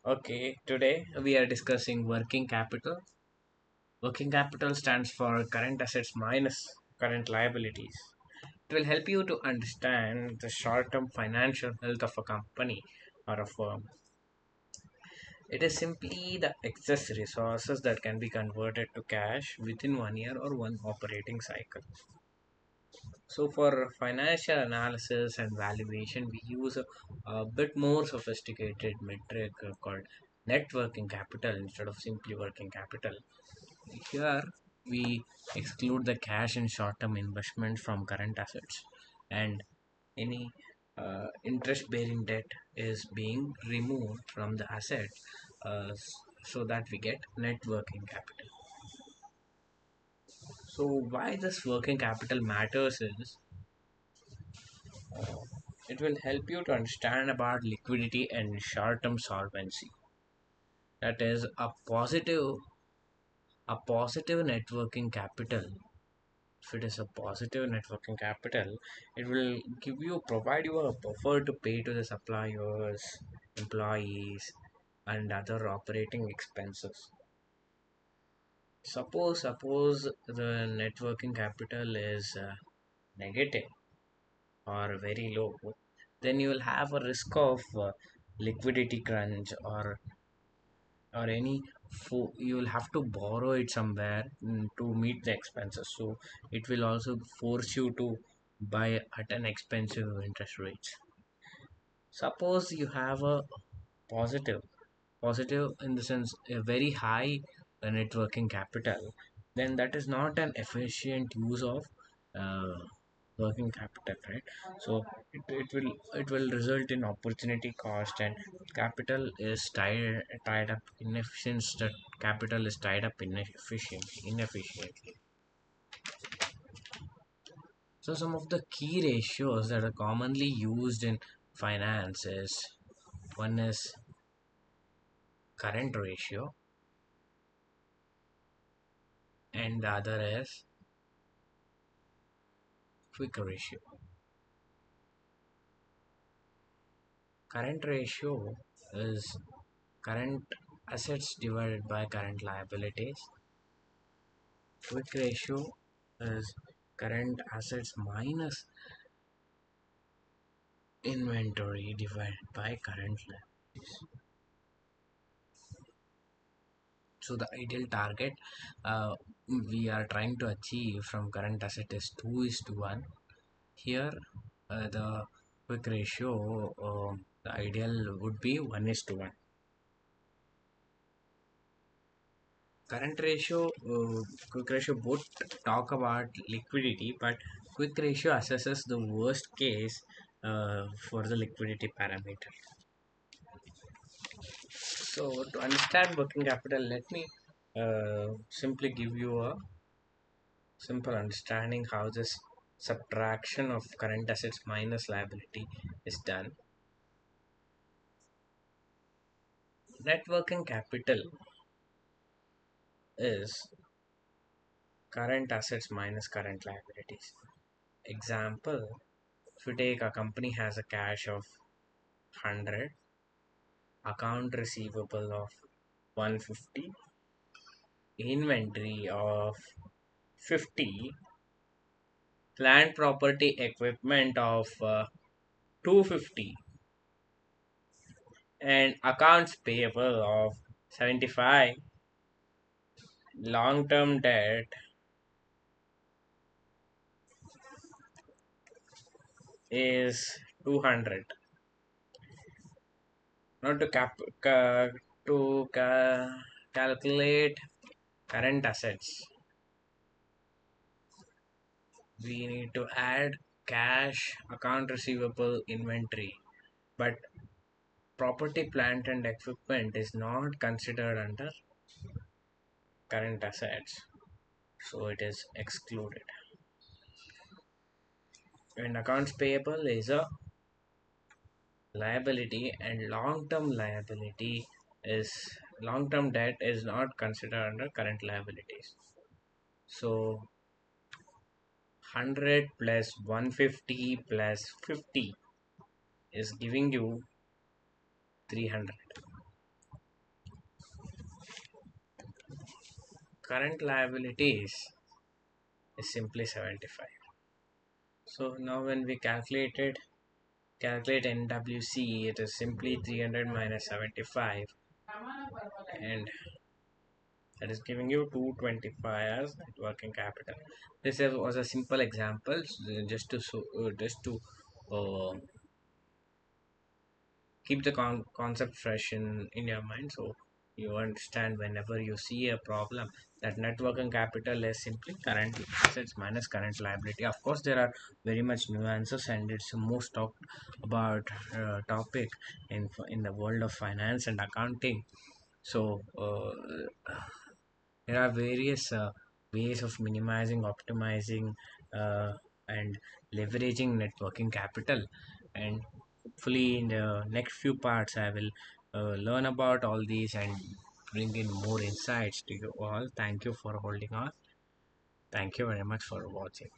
Okay, today we are discussing working capital. Working capital stands for current assets minus current liabilities. It will help you to understand the short term financial health of a company or a firm. It is simply the excess resources that can be converted to cash within 1 year or one operating cycle. So, for financial analysis and valuation, we use a bit more sophisticated metric called net working capital instead of simply working capital. Here, we exclude the cash and short term investment from current assets, and any interest bearing debt is being removed from the asset so that we get net working capital. So, why this working capital matters is it will help you to understand about liquidity and short-term solvency. That is a positive networking capital. If it is a positive networking capital, it will provide you a buffer to pay to the suppliers, employees, and other operating expenses. Suppose the networking capital is negative or very low, then you will have a risk of liquidity crunch or any you will have to borrow it somewhere to meet the expenses, so it will also force you to buy at an expensive interest rates. Suppose you have a positive in the sense a very high net working capital, then that is not an efficient use of uh, working capital, right? So it will result in opportunity cost, and capital is tied up inefficiency. That capital is tied up inefficiently. So some of the key ratios that are commonly used in finance is, one is current ratio, and the other is quick ratio. Current ratio is current assets divided by current liabilities. Quick ratio is current assets minus inventory divided by current liabilities. So the ideal target we are trying to achieve from current asset is 2 is to 1. Here the quick ratio, the ideal would be 1 is to 1. Current ratio, quick ratio both talk about liquidity, but quick ratio assesses the worst case for the liquidity parameter. So to understand working capital, let me simply give you a simple understanding how this subtraction of current assets minus liability is done. Net working capital is current assets minus current liabilities. Example, if you take a company has a cash of 100, account receivable of 150, inventory of 50, plant property equipment of 250, and accounts payable of 75, long term debt is 200. Now to calculate current assets, we need to add cash, account receivable, inventory, but property, plant, and equipment is not considered under current assets, so it is excluded. And accounts payable is a liability, and long-term debt is not considered under current liabilities. So 100 plus 150 plus 50 is giving you 300. current liabilities is simply 75. So now when we calculate NWC, it is simply 300 minus 75, and that is giving you 225 as net working capital. Was a simple example, just to uh, keep the concept fresh in your mind, so you understand whenever you see a problem that net working capital is simply current assets minus current liability. Of course, there are very much nuances, and it's the most talked about topic in the world of finance and accounting. So there are various ways of minimizing, optimizing, uh, and leveraging networking capital. And hopefully, in the next few parts, I will learn about all these and bring in more insights to you all. Thank you for holding on. Thank you very much for watching.